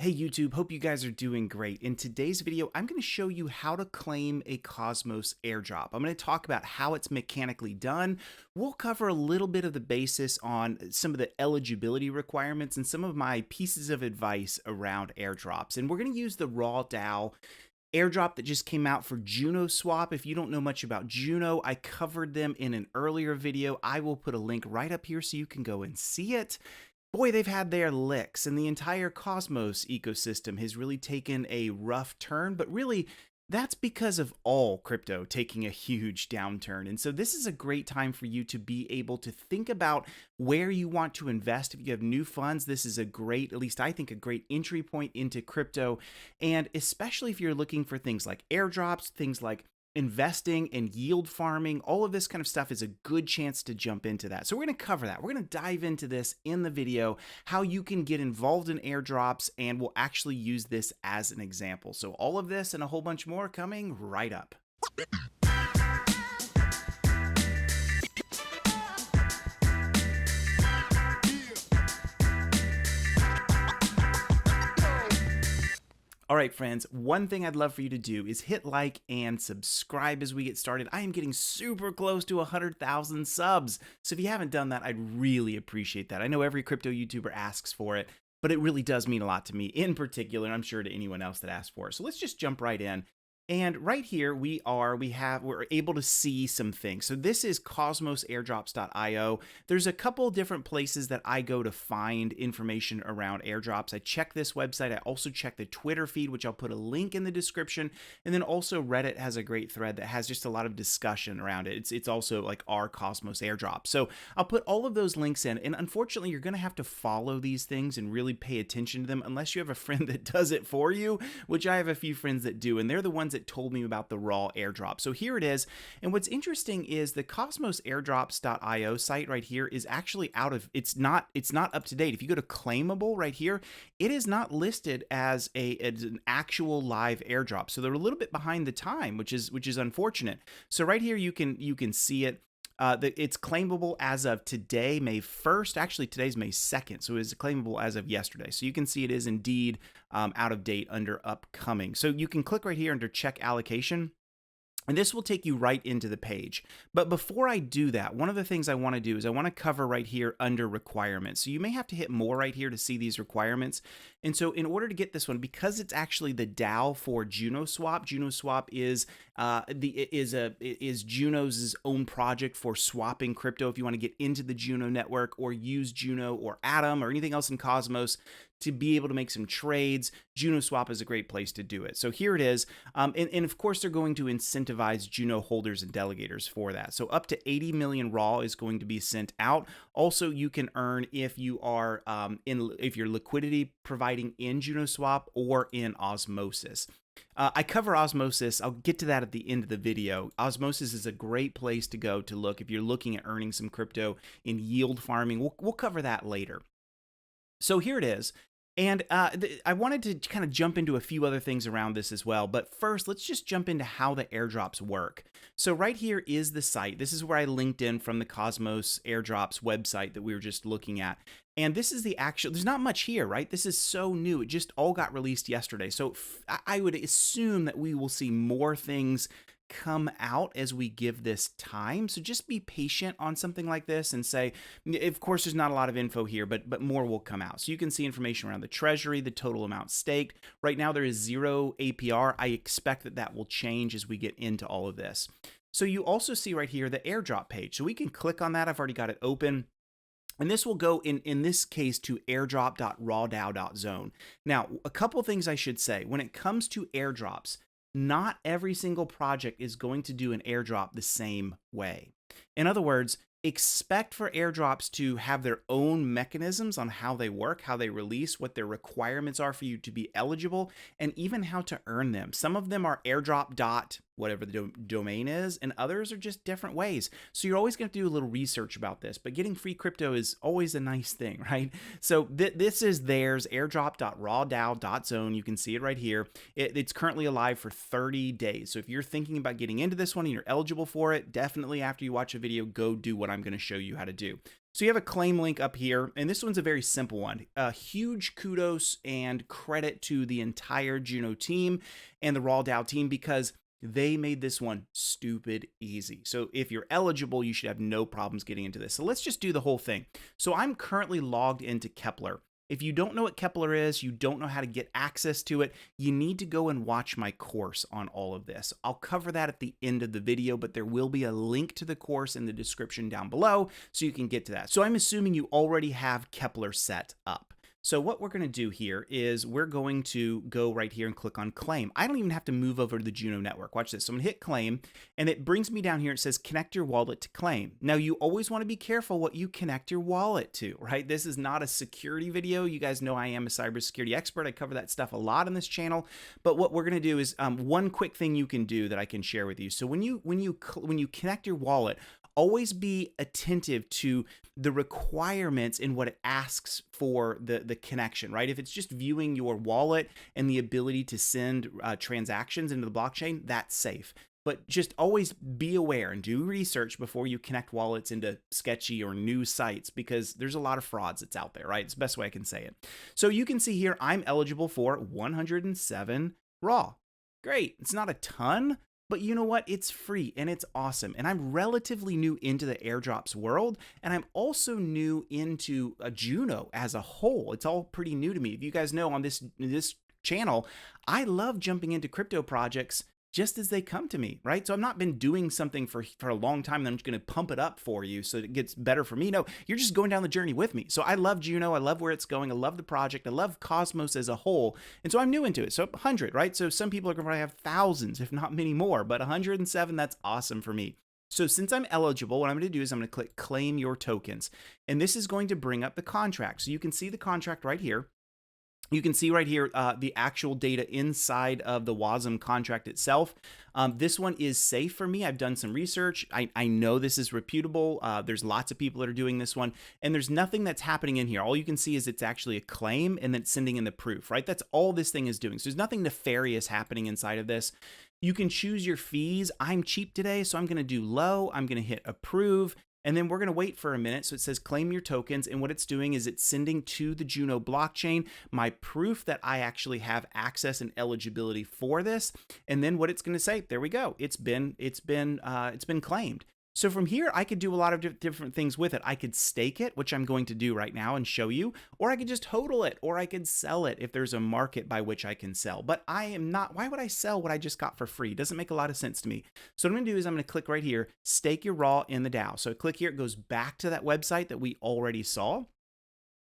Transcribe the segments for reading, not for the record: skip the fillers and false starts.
Hey YouTube, hope you guys are doing great. In today's video, I'm going to show you how to claim a Cosmos airdrop. I'm going to talk about how it's mechanically done. We'll cover a little bit of the basis on some of the eligibility requirements and some of my pieces of advice around airdrops. And we're going to use the Raw Dao airdrop that just came out for Juno Swap. If you don't know much about Juno, I covered them in an earlier video. I will put a link right up here so you can go and see it. Boy, they've had their licks, and the entire Cosmos ecosystem has really taken a rough turn, but really, that's because of all crypto taking a huge downturn. And so this is a great time for you to be able to think about where you want to invest. If you have new funds, this is a great, at least I think, a great entry point into crypto. And especially if you're looking for things like airdrops, things like investing and yield farming, all of this kind of stuff is a good chance to jump into that. So we're going to cover that. We're going to dive into this in the video, how you can get involved in airdrops, and we'll actually use this as an example. So all of this and a whole bunch more coming right up. All right, friends, one thing I'd love for you to do is hit like and subscribe as we get started. I am getting super close to 100,000 subs. So if you haven't done that, I'd really appreciate that. I know every crypto YouTuber asks for it, but it really does mean a lot to me in particular, and I'm sure to anyone else that asks for it. So let's just jump right in. And right here we're able to see some things. So this is cosmosairdrops.io. There's a couple different places that I go to find information around airdrops. I check this website. I also check the Twitter feed, which I'll put a link in the description. And then also Reddit has a great thread that has just a lot of discussion around it. It's also like our Cosmos airdrop. So I'll put all of those links in. And unfortunately, you're going to have to follow these things and really pay attention to them unless you have a friend that does it for you, which I have a few friends that do. And they're the ones that told me about the raw airdrop. So here it is. And what's interesting is the cosmosairdrops.io site right here is actually it's not up to date. If you go to claimable right here, it is not listed as an actual live airdrop. So they're a little bit behind the time, which is unfortunate. So right here you can see it. It's claimable as of today, May 1st. Actually, today's May 2nd, so it's claimable as of yesterday. So you can see it is indeed out of date under upcoming. So you can click right here under check allocation, and this will take you right into the page. But before I do that, one of the things I want to do is I want to cover right here under requirements. So you may have to hit more right here to see these requirements. And so in order to get this one, because it's actually the DAO for Juno Swap is Juno's own project for swapping crypto. If you want to get into the Juno network or use Juno or Atom or anything else in Cosmos to be able to make some trades, Juno Swap is a great place to do it. So here it is. And of course, they're going to incentivize Juno holders and delegators for that. So up to 80 million raw is going to be sent out. Also, you can earn if you are if you're liquidity providing in Juno Swap or in Osmosis. I cover Osmosis. I'll get to that at the end of the video. Osmosis is a great place to go to look if you're looking at earning some crypto in yield farming. We'll cover that later. So here it is. And I wanted to kind of jump into a few other things around this as well. But first, let's just jump into how the airdrops work. So right here is the site. This is where I linked in from the Cosmos Airdrops website that we were just looking at. And this is the actual, there's not much here, right? This is so new. It just all got released yesterday. So I would assume that we will see more things come out as we give this time. So just be patient on something like this and say, of course, there's not a lot of info here, but more will come out. So you can see information around the treasury, the total amount staked. Right now there is 0 APR. I expect that will change as we get into all of this. So you also see right here the airdrop page. So we can click on that. I've already got it open. And this will go in this case to airdrop.rawdao.zone. Now, a couple things I should say. When it comes to airdrops, not every single project is going to do an airdrop the same way. In other words, expect for airdrops to have their own mechanisms on how they work, how they release, what their requirements are for you to be eligible, and even how to earn them. Some of them are airdrop dot whatever the domain is, and others are just different ways. So you're always going to do a little research about this, but getting free crypto is always a nice thing, right? So this is theirs, airdrop.rawdao.zone. You can see it right here. It's currently alive for 30 days. So if you're thinking about getting into this one and you're eligible for it, definitely after you watch a video, go do what I'm going to show you how to do. So you have a claim link up here, and this one's a very simple one. A huge kudos and credit to the entire Juno team and the Raw Dao team, because they made this one stupid easy. So if you're eligible, you should have no problems getting into this. So let's just do the whole thing. So I'm currently logged into Keplr. If you don't know what Keplr is, you don't know how to get access to it, you need to go and watch my course on all of this. I'll cover that at the end of the video, but there will be a link to the course in the description down below so you can get to that. So I'm assuming you already have Keplr set up. So what we're going to do here is we're going to go right here and click on claim. I don't even have to move over to the Juno network. Watch this. So I'm going to hit claim, and it brings me down here. It says connect your wallet to claim. Now you always want to be careful what you connect your wallet to, right? This is not a security video. You guys know I am a cybersecurity expert. I cover that stuff a lot on this channel. But what we're going to do is one quick thing you can do that I can share with you. So when you connect your wallet, always be attentive to the requirements in what it asks for the connection, right? If it's just viewing your wallet and the ability to send transactions into the blockchain, that's safe. But just always be aware and do research before you connect wallets into sketchy or new sites, because there's a lot of frauds that's out there, right? It's the best way I can say it. So you can see here, I'm eligible for 107 Raw. Great. It's not a ton, but you know what? It's free and it's awesome. And I'm relatively new into the airdrops world. And I'm also new into Juno as a whole. It's all pretty new to me. If you guys know on this channel, I love jumping into crypto projects just as they come to me, right? So I've not been doing something for a long time, and I'm just going to pump it up for you so it gets better for me. No, you're just going down the journey with me. So I love Juno. I love where it's going. I love the project. I love Cosmos as a whole. And so I'm new into it. So 100, right? So some people are going to have thousands, if not many more, but 107, that's awesome for me. So since I'm eligible, what I'm going to do is I'm going to click claim your tokens. And this is going to bring up the contract. So you can see the contract right here. You can see right here the actual data inside of the WASM contract itself. This one is safe for me. I've done some research. I know this is reputable. There's lots of people that are doing this one, and there's nothing that's happening in here. All you can see is it's actually a claim and then it's sending in the proof, right? That's all this thing is doing. So there's nothing nefarious happening inside of this. You can choose your fees. I'm cheap today, so I'm going to do low. I'm going to hit approve. And then we're going to wait for a minute. So it says claim your tokens. And what it's doing is it's sending to the Juno blockchain my proof that I actually have access and eligibility for this. And then what it's going to say, there we go. It's been claimed. So from here, I could do a lot of different things with it. I could stake it, which I'm going to do right now and show you, or I could just hodl it, or I could sell it if there's a market by which I can sell. But I am not. Why would I sell what I just got for free? It doesn't make a lot of sense to me. So what I'm going to do is I'm going to click right here, stake your raw in the DAO. So I click here, it goes back to that website that we already saw.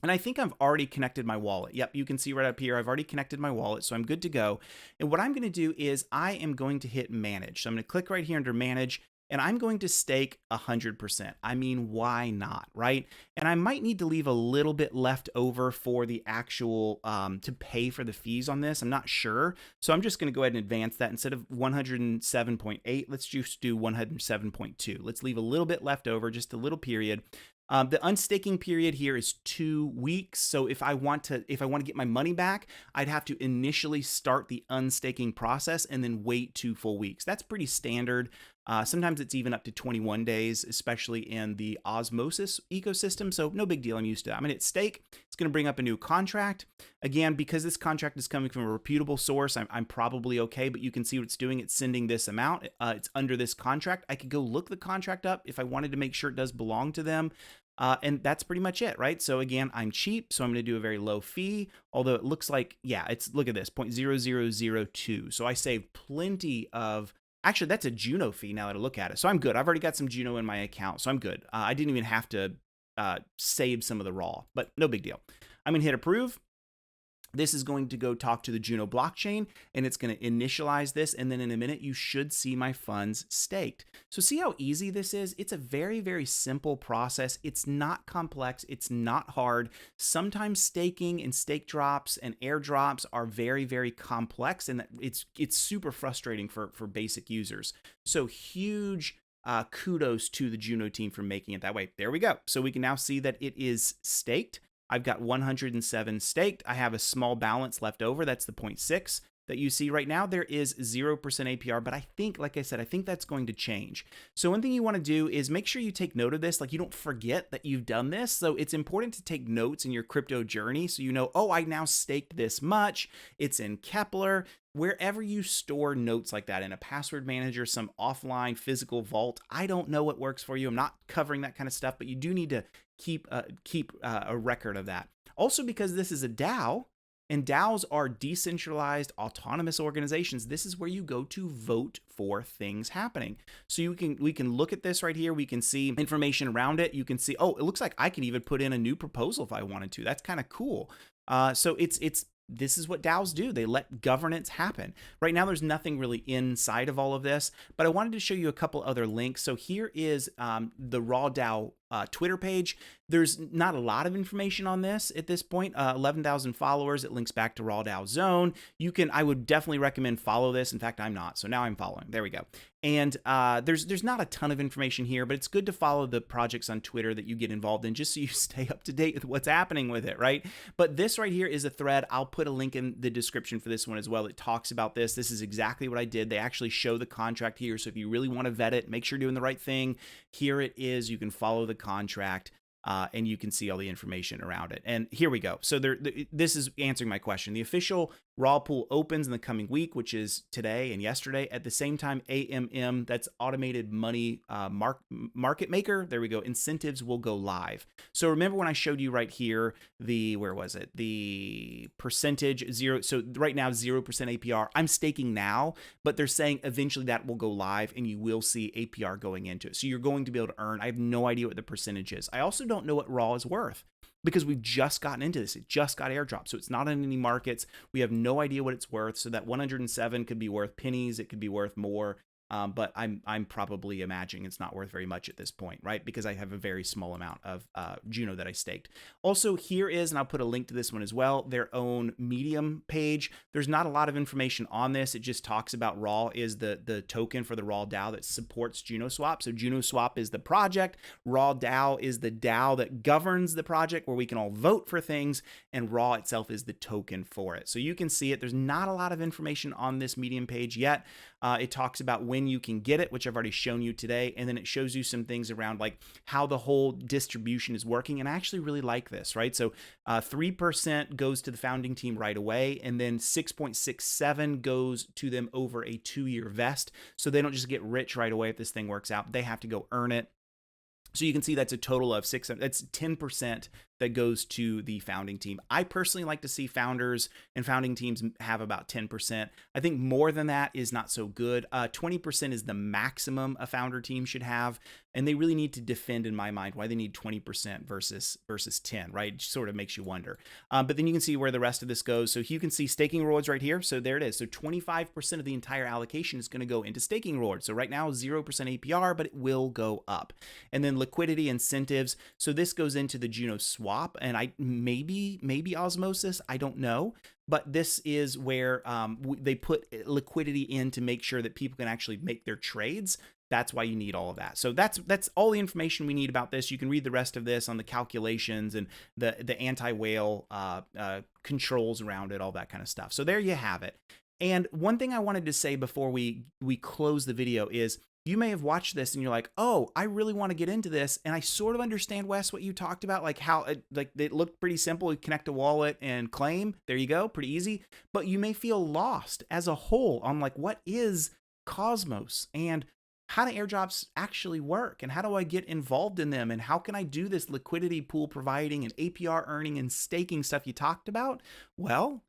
And I think I've already connected my wallet. Yep, you can see right up here, I've already connected my wallet, so I'm good to go. And what I'm going to do is I am going to hit manage. So I'm going to click right here under manage, and I'm going to stake 100%. I mean, why not, right? And I might need to leave a little bit left over for the actual, to pay for the fees on this. I'm not sure. So I'm just going to go ahead and advance that. Instead of 107.8, let's just do 107.2. Let's leave a little bit left over, just a little period. The unstaking period here is 2 weeks. So if I want to get my money back, I'd have to initially start the unstaking process and then wait 2 full weeks. That's pretty standard. Sometimes it's even up to 21 days, especially in the Osmosis ecosystem. So no big deal. I'm used to that. I'm going to hit stake. It's going to bring up a new contract. Again, because this contract is coming from a reputable source, I'm probably okay, but you can see what it's doing. It's sending this amount. It's under this contract. I could go look the contract up if I wanted to make sure it does belong to them. And that's pretty much it, right? So again, I'm cheap, so I'm going to do a very low fee, although it looks like, yeah, look at this, 0.0002. So I saved plenty of, actually, that's a Juno fee now that I look at it. So I'm good. I've already got some Juno in my account, so I'm good. I didn't even have to save some of the raw, but no big deal. I'm going to hit approve. This is going to go talk to the Juno blockchain, and it's going to initialize this, and then in a minute, you should see my funds staked. So see how easy this is? It's a very, very simple process. It's not complex. It's not hard. Sometimes staking and stake drops and airdrops are very, very complex, and it's super frustrating for basic users. So huge kudos to the Juno team for making it that way. There we go. So we can now see that it is staked. I've got 107 staked. I have a small balance left over. That's the 0.6. that you see right now, there is 0% APR, but I think, like I said, I think that's going to change. So one thing you want to do is make sure you take note of this, like you don't forget that you've done this. So it's important to take notes in your crypto journey so you know, oh, I now staked this much, it's in Keplr. Wherever you store notes like that, in a password manager, some offline physical vault, I don't know what works for you. I'm not covering that kind of stuff, but you do need to keep a record of that. Also, because this is a DAO, and DAOs are decentralized autonomous organizations, this is where you go to vote for things happening. So we can look at this right here. We can see information around it. You can see, oh, it looks like I can even put in a new proposal if I wanted to. That's kind of cool. So this is what DAOs do. They let governance happen. Right now, there's nothing really inside of all of this, but I wanted to show you a couple other links. So here is the Raw Dao Twitter page. There's not a lot of information on this at this point. 11,000 followers. It links back to Raw Dao Zone. I would definitely recommend follow this. In fact, I'm not. So now I'm following. There we go. And there's not a ton of information here, but it's good to follow the projects on Twitter that you get involved in just so you stay up to date with what's happening with it, right? But this right here is a thread. I'll put a link in the description for this one as well. It talks about this. This is exactly what I did. They actually show the contract here. So if you really want to vet it, make sure you're doing the right thing. Here it is. You can follow the contract. And you can see all the information around it. And here we go. So this is answering my question. The official Raw pool opens in the coming week, which is today and yesterday. At the same time, AMM, that's automated money market maker. There we go. Incentives will go live. So remember when I showed you right here, where was it? The percentage 0. So right now, 0% APR. I'm staking now, but they're saying eventually that will go live and you will see APR going into it. So you're going to be able to earn. I have no idea what the percentage is. I also don't know what Raw is worth, because we've just gotten into this. It just got airdropped. So it's not in any markets. We have no idea what it's worth. So that 107 could be worth pennies. It could be worth more. But I'm probably imagining it's not worth very much at this point, right? Because I have a very small amount of Juno that I staked. Also, here is, and I'll put a link to this one as well, their own Medium page. There's not a lot of information on this. It just talks about Raw is the token for the Raw DAO that supports JunoSwap. So JunoSwap is the project. Raw DAO is the DAO that governs the project where we can all vote for things, and Raw itself is the token for it. So you can see it. There's not a lot of information on this Medium page yet. It talks about when you can get it, which I've already shown you today. And then it shows you some things around like how the whole distribution is working. And I actually really like this, right? So 3% goes to the founding team right away. And then 6.67 goes to them over a 2-year vest. So they don't just get rich right away if this thing works out. They have to go earn it. So you can see that's a total of that's 10% that goes to the founding team. I personally like to see founders and founding teams have about 10%. I think more than that is not so good. 20% is the maximum a founder team should have. And they really need to defend, in my mind, why they need 20% versus 10, right? It sort of makes you wonder. But then you can see where the rest of this goes. So you can see staking rewards right here. So there it is. So 25% of the entire allocation is going to go into staking rewards. So right now, 0% APR, but it will go up. And then liquidity incentives. So this goes into the Juno swap, and maybe Osmosis. I don't know. But this is where they put liquidity in to make sure that people can actually make their trades. That's why you need all of that. So that's all the information we need about this. You can read the rest of this on the calculations and the anti-whale controls around it, all that kind of stuff. So there you have it. And one thing I wanted to say before we close the video is, you may have watched this and you're like, oh, I really want to get into this. And I sort of understand, Wes, what you talked about, like how it looked pretty simple. You connect a wallet and claim. There you go. Pretty easy. But you may feel lost as a whole on like, what is Cosmos and how do airdrops actually work and how do I get involved in them and how can I do this liquidity pool providing and APR earning and staking stuff you talked about? Well,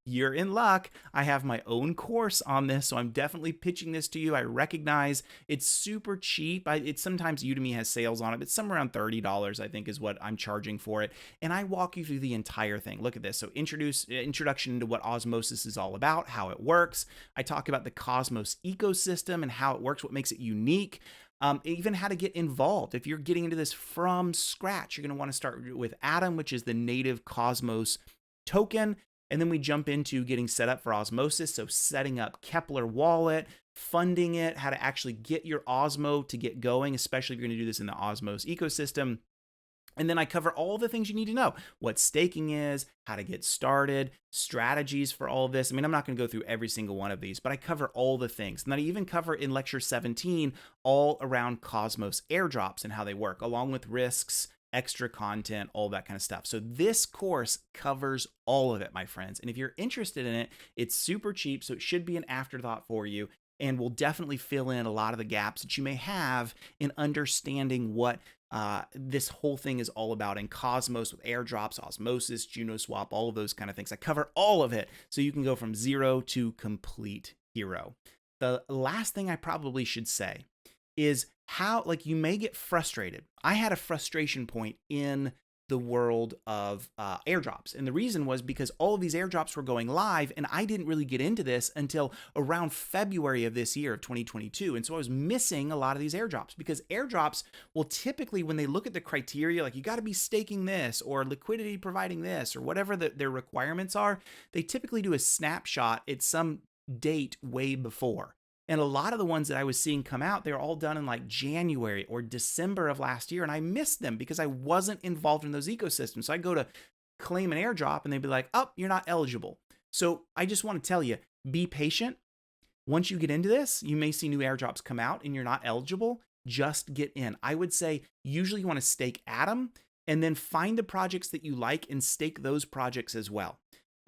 you're in luck. I have my own course on this, so I'm definitely pitching this to you. I recognize it's super cheap. It's sometimes Udemy has sales on it, but somewhere around $30, I think, is what I'm charging for it. And I walk you through the entire thing. Look at this. So introduction to what Osmosis is all about, how it works. I talk about the Cosmos ecosystem and how it works, what makes it unique. Even how to get involved. If you're getting into this from scratch, you're going to want to start with Atom, which is the native Cosmos token. And then we jump into getting set up for Osmosis. So setting up Keplr wallet, funding it, how to actually get your Osmo to get going, especially if you're going to do this in the Osmos ecosystem. And then I cover all the things you need to know: what staking is, how to get started, strategies for all of this. I mean, I'm not going to go through every single one of these, but I cover all the things. And then I even cover in lecture 17 all around Cosmos airdrops and how they work, along with risks, extra content, all that kind of stuff. So this course covers all of it, my friends. And if you're interested in it, it's super cheap, so it should be an afterthought for you, and will definitely fill in a lot of the gaps that you may have in understanding what this whole thing is all about in Cosmos with airdrops, Osmosis, JunoSwap, all of those kind of things. I cover all of it so you can go from zero to complete hero. The last thing I probably should say is how, like, you may get frustrated. I had a frustration point in the world of airdrops. And the reason was because all of these airdrops were going live, and I didn't really get into this until around February of this year of 2022. And so I was missing a lot of these airdrops, because airdrops will typically, when they look at the criteria, like you got to be staking this or liquidity providing this or whatever their requirements are, they typically do a snapshot at some date way before. And a lot of the ones that I was seeing come out, they're all done in like January or December of last year. And I missed them because I wasn't involved in those ecosystems. So I go to claim an airdrop and they'd be like, oh, you're not eligible. So I just want to tell you, be patient. Once you get into this, you may see new airdrops come out and you're not eligible. Just get in. I would say usually you want to stake Atom and then find the projects that you like and stake those projects as well.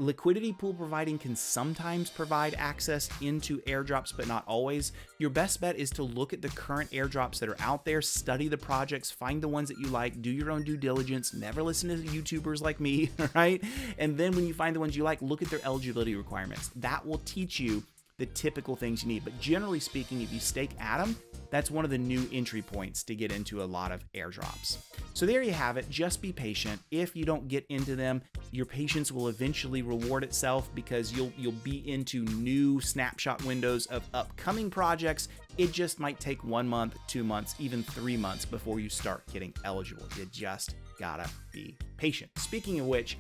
Liquidity pool providing can sometimes provide access into airdrops, but not always. Your best bet is to look at the current airdrops that are out there, study the projects, find the ones that you like, do your own due diligence, never listen to YouTubers like me, right? And then when you find the ones you like, look at their eligibility requirements. That will teach you the typical things you need. But generally speaking, if you stake Atom, that's one of the new entry points to get into a lot of airdrops. So there you have it. Just be patient. If you don't get into them, your patience will eventually reward itself, because you'll be into new snapshot windows of upcoming projects. It just might take 1 month, 2 months, even 3 months before you start getting eligible. You just gotta be patient. Speaking of which,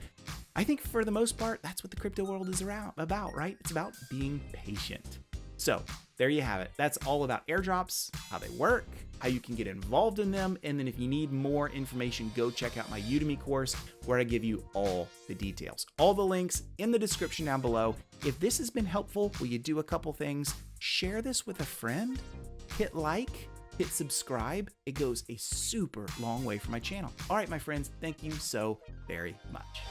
I think for the most part, that's what the crypto world is about, right? It's about being patient. So there you have it. That's all about airdrops, how they work, how you can get involved in them. And then if you need more information, go check out my Udemy course where I give you all the details. All the links in the description down below. If this has been helpful, will you do a couple things? Share this with a friend, hit like, hit subscribe. It goes a super long way for my channel. All right, my friends, thank you so very much.